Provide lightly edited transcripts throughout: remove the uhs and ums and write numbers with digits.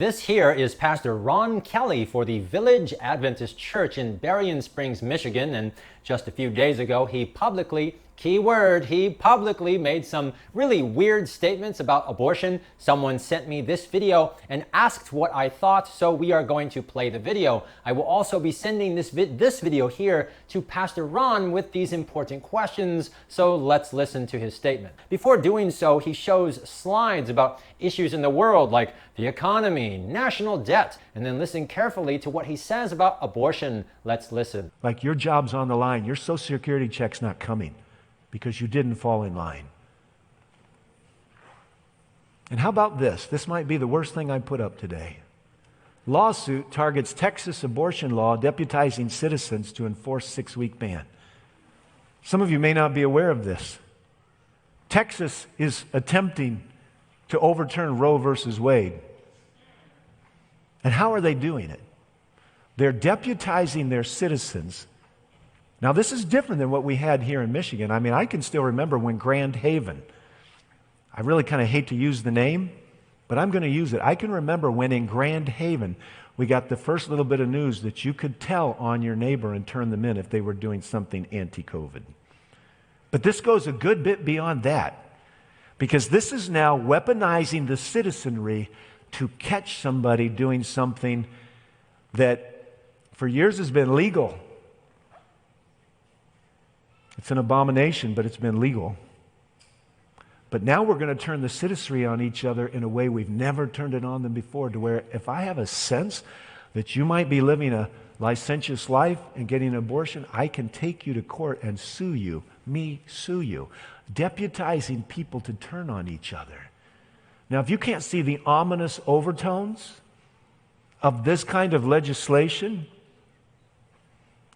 This here is Pastor Ron Kelly for the Village Adventist Church in Berrien Springs, Michigan, and just a few days ago he publicly made some really weird statements about abortion. Someone sent me this video and asked what I thought, so we are going to play the video. I will also be sending this video here to Pastor Ron with these important questions, so let's listen to his statement. Before doing so, he shows slides about issues in the world like the economy, national debt, and then listen carefully to what he says about abortion. Let's listen. Like your job's on the line, your Social Security check's not coming because you didn't fall in line. And how about this? This might be the worst thing I put up today. Lawsuit targets Texas abortion law deputizing citizens to enforce 6-week ban. Some of you may not be aware of this. Texas is attempting to overturn Roe versus Wade. And how are they doing it? They're deputizing their citizens. Now, this is different than what we had here in Michigan. I mean, I can still remember when Grand Haven, I really kind of hate to use the name, but I'm going to use it. I can remember when in Grand Haven, we got the first little bit of news that you could tell on your neighbor and turn them in if they were doing something anti-COVID. But this goes a good bit beyond that, because this is now weaponizing the citizenry to catch somebody doing something that for years has been legal. It's an abomination, but it's been legal. But now we're going to turn the citizenry on each other in a way we've never turned it on them before, to where if I have a sense that you might be living a licentious life and getting an abortion, I can take you to court and sue you, sue you, deputizing people to turn on each other. Now, if you can't see the ominous overtones of this kind of legislation,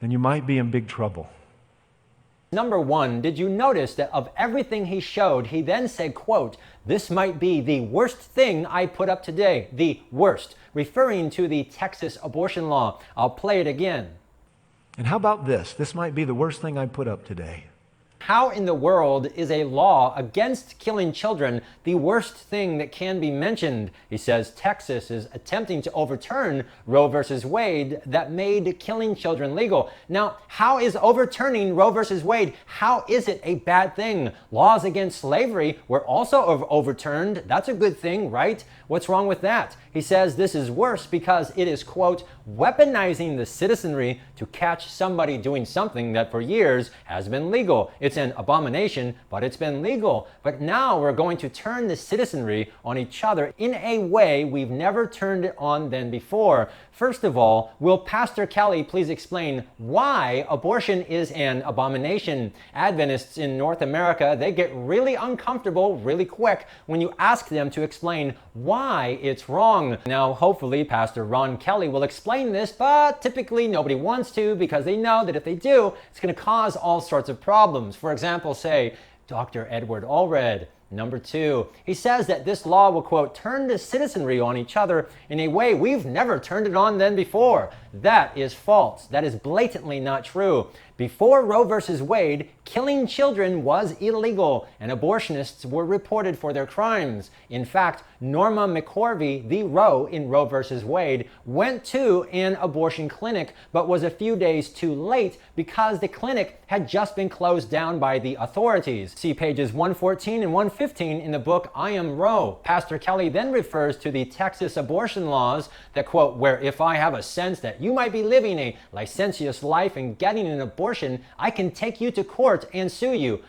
then you might be in big trouble. Number one, did you notice that of everything he showed, he then said, quote, "This might be the worst thing I put up today." The worst, referring to the Texas abortion law. I'll play it again. And how about this? This might be the worst thing I put up today. How in the world is a law against killing children the worst thing that can be mentioned? He says Texas is attempting to overturn Roe versus Wade that made killing children legal. Now, how is overturning Roe versus Wade, how is it a bad thing? Laws against slavery were also overturned. That's a good thing, right? What's wrong with that? He says this is worse because it is, quote, weaponizing the citizenry to catch somebody doing something that for years has been legal. It's an abomination, but it's been legal. But now we're going to turn the citizenry on each other in a way we've never turned it on them before. First of all, will Pastor Kelly please explain why abortion is an abomination? Adventists in North America, they get really uncomfortable really quick when you ask them to explain why it's wrong. Now, hopefully, Pastor Ron Kelly will explain this, but typically nobody wants to because they know that if they do, it's going to cause all sorts of problems. For example, say, Dr. Edward Allred. Number two, he says that this law will, quote, turn the citizenry on each other in a way we've never turned it on them before. That is false. That is blatantly not true. Before Roe versus Wade, killing children was illegal, and abortionists were reported for their crimes. In fact, Norma McCorvey, the Roe in Roe versus Wade, went to an abortion clinic, but was a few days too late because the clinic had just been closed down by the authorities. See pages 114 and 115 in the book I Am Roe. Pastor Kelly then refers to the Texas abortion laws that, quote, where if I have a sense that you might be living a licentious life and getting an abortion, I can take you to court and sue you.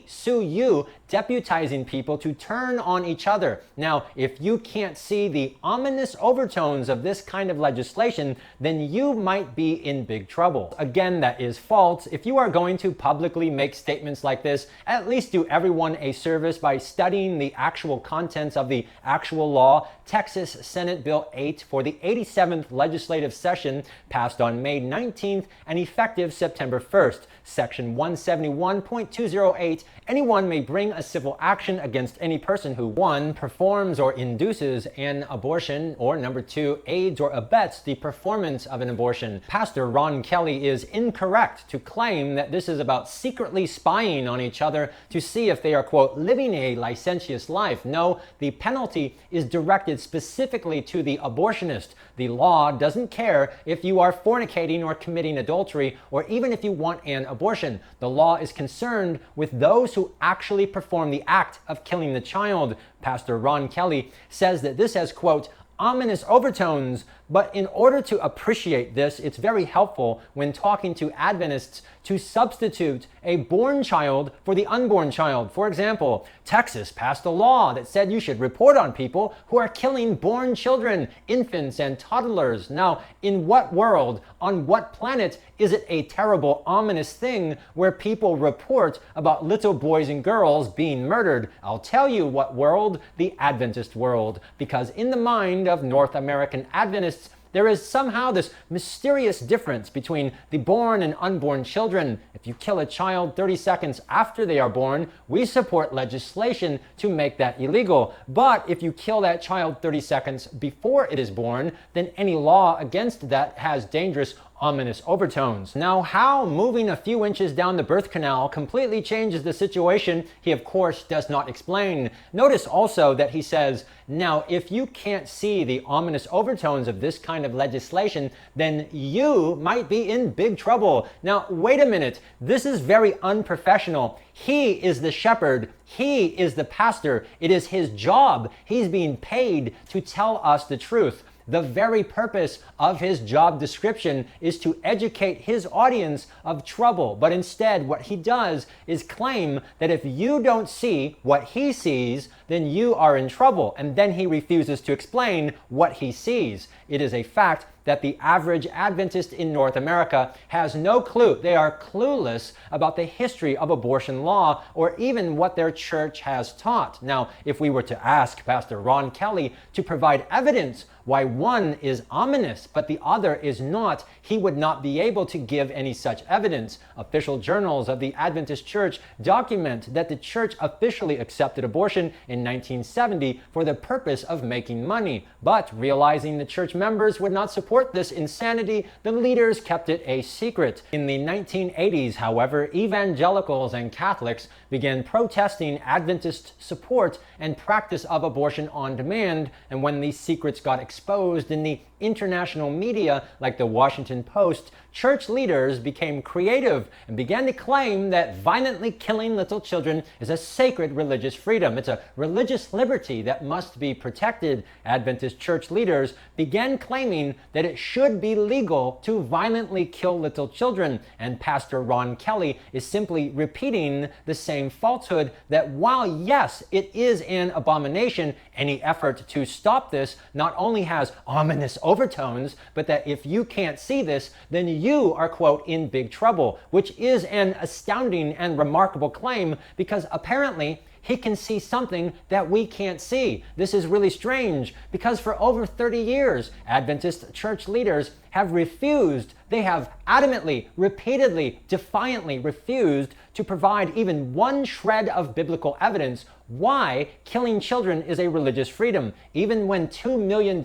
Sue you, deputizing people to turn on each other. Now, if you can't see the ominous overtones of this kind of legislation, then you might be in big trouble. Again, that is false. If you are going to publicly make statements like this, at least do everyone a service by studying the actual contents of the actual law. Texas Senate Bill 8 for the 87th legislative session passed on May 19th and effective September 1st. Section 171.208, anyone may bring a a civil action against any person who, 1, performs or induces an abortion, or number 2, aids or abets the performance of an abortion. Pastor Ron Kelly is incorrect to claim that this is about secretly spying on each other to see if they are, quote, living a licentious life. No, the penalty is directed specifically to the abortionist. The law doesn't care if you are fornicating or committing adultery, or even if you want an abortion. The law is concerned with those who actually perform the act of killing the child. Pastor Ron Kelly says that this has, quote, ominous overtones, but in order to appreciate this, it's very helpful when talking to Adventists to substitute a born child for the unborn child. For example, Texas passed a law that said you should report on people who are killing born children, infants and toddlers. Now, in what world, on what planet is it a terrible, ominous thing where people report about little boys and girls being murdered? I'll tell you what world: the Adventist world. Because in the mind of North American Adventists, there is somehow this mysterious difference between the born and unborn children. If you kill a child 30 seconds after they are born, we support legislation to make that illegal. But if you kill that child 30 seconds before it is born, then any law against that has dangerous, ominous overtones. Now, how moving a few inches down the birth canal completely changes the situation, he of course does not explain. Notice also that he says, now if you can't see the ominous overtones of this kind of legislation, then you might be in big trouble. Now, wait a minute. This is very unprofessional. He is the shepherd. He is the pastor. It is his job. He's being paid to tell us the truth. The very purpose of his job description is to educate his audience of trouble. But instead, what he does is claim that if you don't see what he sees, then you are in trouble. And then he refuses to explain what he sees. It is a fact that the average Adventist in North America has no clue. They are clueless about the history of abortion law or even what their church has taught. Now, if we were to ask Pastor Ron Kelly to provide evidence why one is ominous but the other is not, he would not be able to give any such evidence. Official journals of the Adventist Church document that the church officially accepted abortion in 1970 for the purpose of making money. But realizing the church members would not support this insanity, the leaders kept it a secret. In the 1980s, however, evangelicals and Catholics began protesting Adventist support and practice of abortion on demand, and when these secrets got exposed in the international media like the Washington Post, church leaders became creative and began to claim that violently killing little children is a sacred religious freedom. It's a religious liberty that must be protected. Adventist church leaders began claiming that it should be legal to violently kill little children, and Pastor Ron Kelly is simply repeating the same falsehood that while yes, it is an abomination, any effort to stop this not only has ominous overtones, but that if you can't see this, then you are, quote, in big trouble, which is an astounding and remarkable claim because apparently he can see something that we can't see. This is really strange because for over 30 years, Adventist church leaders have refused, they have adamantly, repeatedly, defiantly refused to provide even one shred of biblical evidence why killing children is a religious freedom. Even when $2 million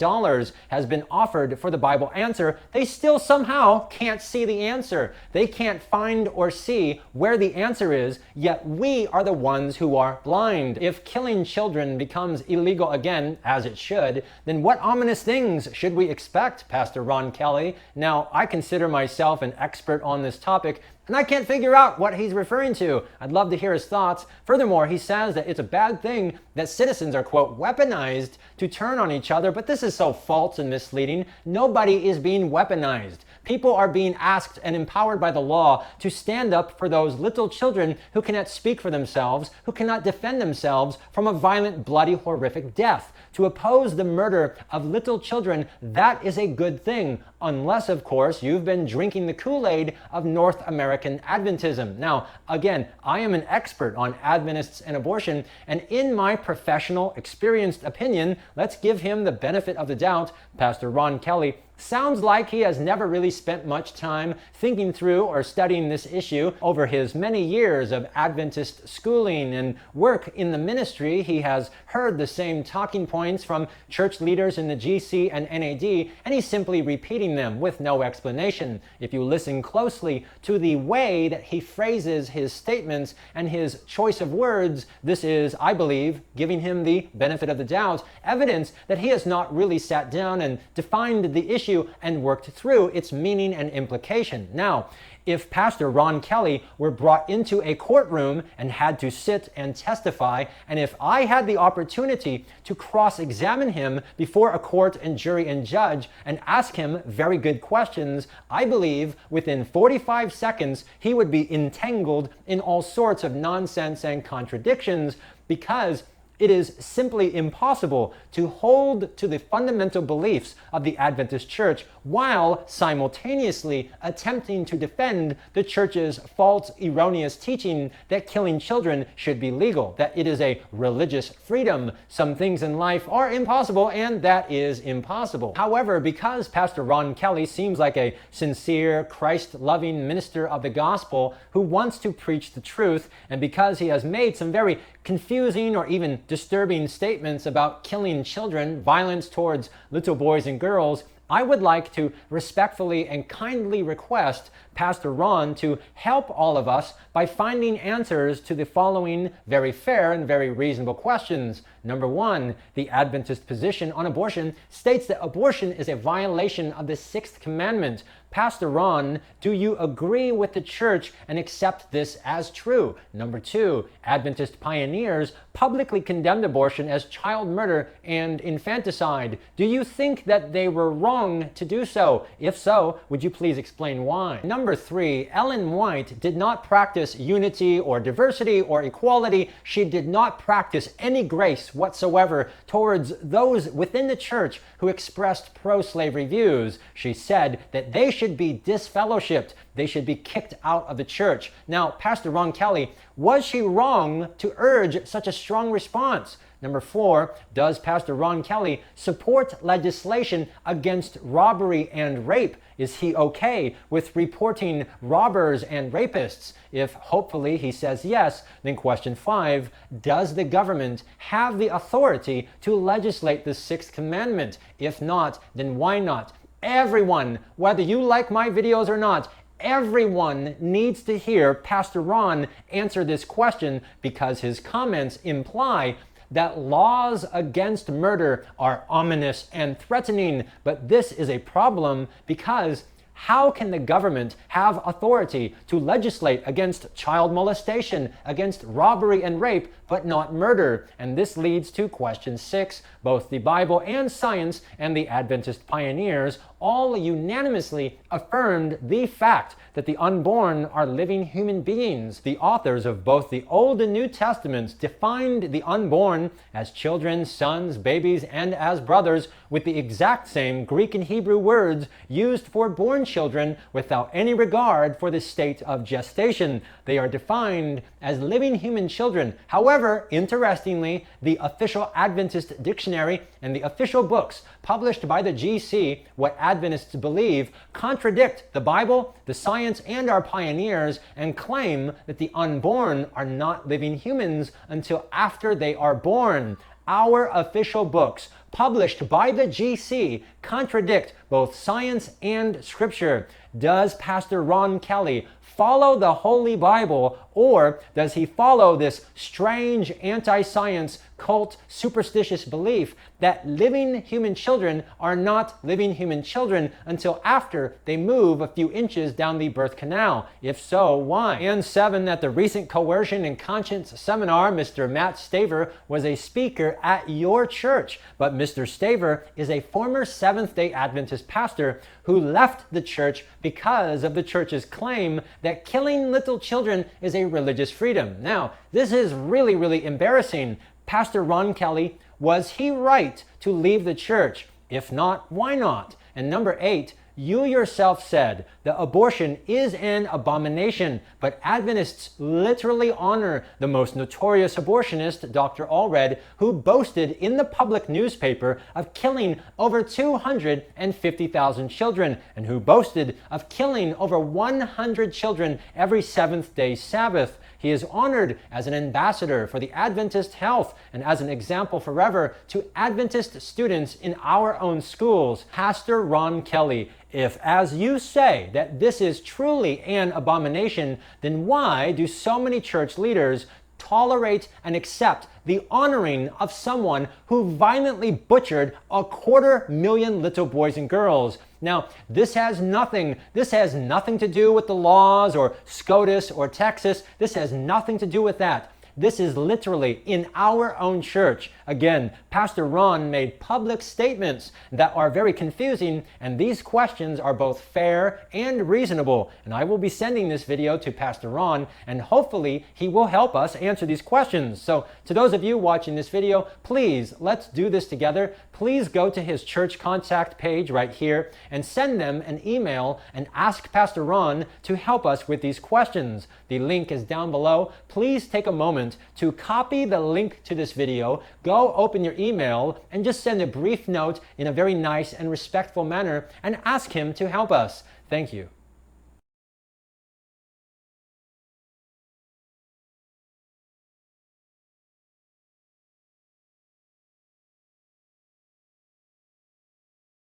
has been offered for the Bible answer, they still somehow can't see the answer. They can't find or see where the answer is, yet we are the ones who are blind. If killing children becomes illegal again, as it should, then what ominous things should we expect, Pastor Ron Kelly? Now, I consider myself an expert on this topic, and I can't figure out what he's referring to. I'd love to hear his thoughts. Furthermore, he says that it's a bad thing that citizens are, quote, weaponized to turn on each other, but this is so false and misleading. Nobody is being weaponized. People are being asked and empowered by the law to stand up for those little children who cannot speak for themselves, who cannot defend themselves from a violent, bloody, horrific death. To oppose the murder of little children, that is a good thing, unless, of course, you've been drinking the Kool-Aid of North American Adventism. Now, again, I am an expert on Adventists and abortion, and in my professional, experienced opinion, let's give him the benefit of the doubt. Pastor Ron Kelly Sounds like he has never really spent much time thinking through or studying this issue. Over his many years of Adventist schooling and work in the ministry, he has heard the same talking points from church leaders in the GC and NAD, and he's simply repeating them with no explanation. If you listen closely to the way that he phrases his statements and his choice of words, this is, I believe, giving him the benefit of the doubt, evidence that he has not really sat down and defined the issue and worked through its meaning and implication. Now, if Pastor Ron Kelly were brought into a courtroom and had to sit and testify, and if I had the opportunity to cross-examine him before a court and jury and judge and ask him very good questions, I believe within 45 seconds he would be entangled in all sorts of nonsense and contradictions, because it is simply impossible to hold to the fundamental beliefs of the Adventist Church while simultaneously attempting to defend the Church's false, erroneous teaching that killing children should be legal, that it is a religious freedom. Some things in life are impossible, and that is impossible. However, because Pastor Ron Kelly seems like a sincere, Christ-loving minister of the gospel who wants to preach the truth, and because he has made some very confusing or even disturbing statements about killing children, violence towards little boys and girls, I would like to respectfully and kindly request Pastor Ron to help all of us by finding answers to the following very fair and very reasonable questions. Number one, the Adventist position on abortion states that abortion is a violation of the sixth commandment. Pastor Ron, do you agree with the church and accept this as true? Number two, Adventist pioneers publicly condemned abortion as child murder and infanticide. Do you think that they were wrong to do so? If so, would you please explain why? Number three, Ellen White did not practice unity or diversity or equality. She did not practice any grace whatsoever towards those within the church who expressed pro-slavery views. She said that they should be disfellowshipped. They should be kicked out of the church. Now, Pastor Ron Kelly, was she wrong to urge such a strong response? Number four, does Pastor Ron Kelly support legislation against robbery and rape? Is he okay with reporting robbers and rapists? If hopefully he says yes, then question five, does the government have the authority to legislate the sixth commandment? If not, then why not? Everyone, whether you like my videos or not, everyone needs to hear Pastor Ron answer this question, because his comments imply that laws against murder are ominous and threatening. But this is a problem, because how can the government have authority to legislate against child molestation, against robbery and rape, but not murder? And this leads to question six. Both the Bible and science and the Adventist pioneers all unanimously affirmed the fact that the unborn are living human beings. The authors of both the Old and New Testaments defined the unborn as children, sons, babies, and as brothers, with the exact same Greek and Hebrew words used for born children, without any regard for the state of gestation. They are defined as living human children. However, interestingly, the official Adventist dictionary and the official books published by the GC, What Adventists Believe, contradict the Bible, the science, and our pioneers, and claim that the unborn are not living humans until after they are born. Our official books, published by the GC, contradict both science and scripture. Does Pastor Ron Kelly follow the Holy Bible, or does he follow this strange anti-science, cult, superstitious belief that living human children are not living human children until after they move a few inches down the birth canal? If so, why? And seven, at the recent Coercion and Conscience seminar, Mr. Matt Staver was a speaker at your church. But Mr. Staver is a former Seventh-day Adventist pastor who left the church because of the church's claim that killing little children is a religious freedom. Now, this is really, really embarrassing. Pastor Ron Kelly, was he right to leave the church? If not, why not? And number eight, You yourself said that abortion is an abomination, but Adventists literally honor the most notorious abortionist, Dr. Allred, who boasted in the public newspaper of killing over 250,000 children, and who boasted of killing over 100 children every seventh-day Sabbath. He is honored as an ambassador for the Adventist health and as an example forever to Adventist students in our own schools. Pastor Ron Kelly, if, as you say, that this is truly an abomination, then why do so many church leaders tolerate and accept the honoring of someone who violently butchered 250,000 little boys and girls? Now, this has nothing to do with the laws or SCOTUS or Texas. This has nothing to do with that. This is literally in our own church. Again, Pastor Ron made public statements that are very confusing, and these questions are both fair and reasonable. And I will be sending this video to Pastor Ron, and hopefully he will help us answer these questions. So to those of you watching this video, please, let's do this together. Please go to his church contact page right here and send them an email and ask Pastor Ron to help us with these questions. The link is down below. Please take a moment to copy the link to this video, go open your email, and just send a brief note in a very nice and respectful manner and ask him to help us. Thank you.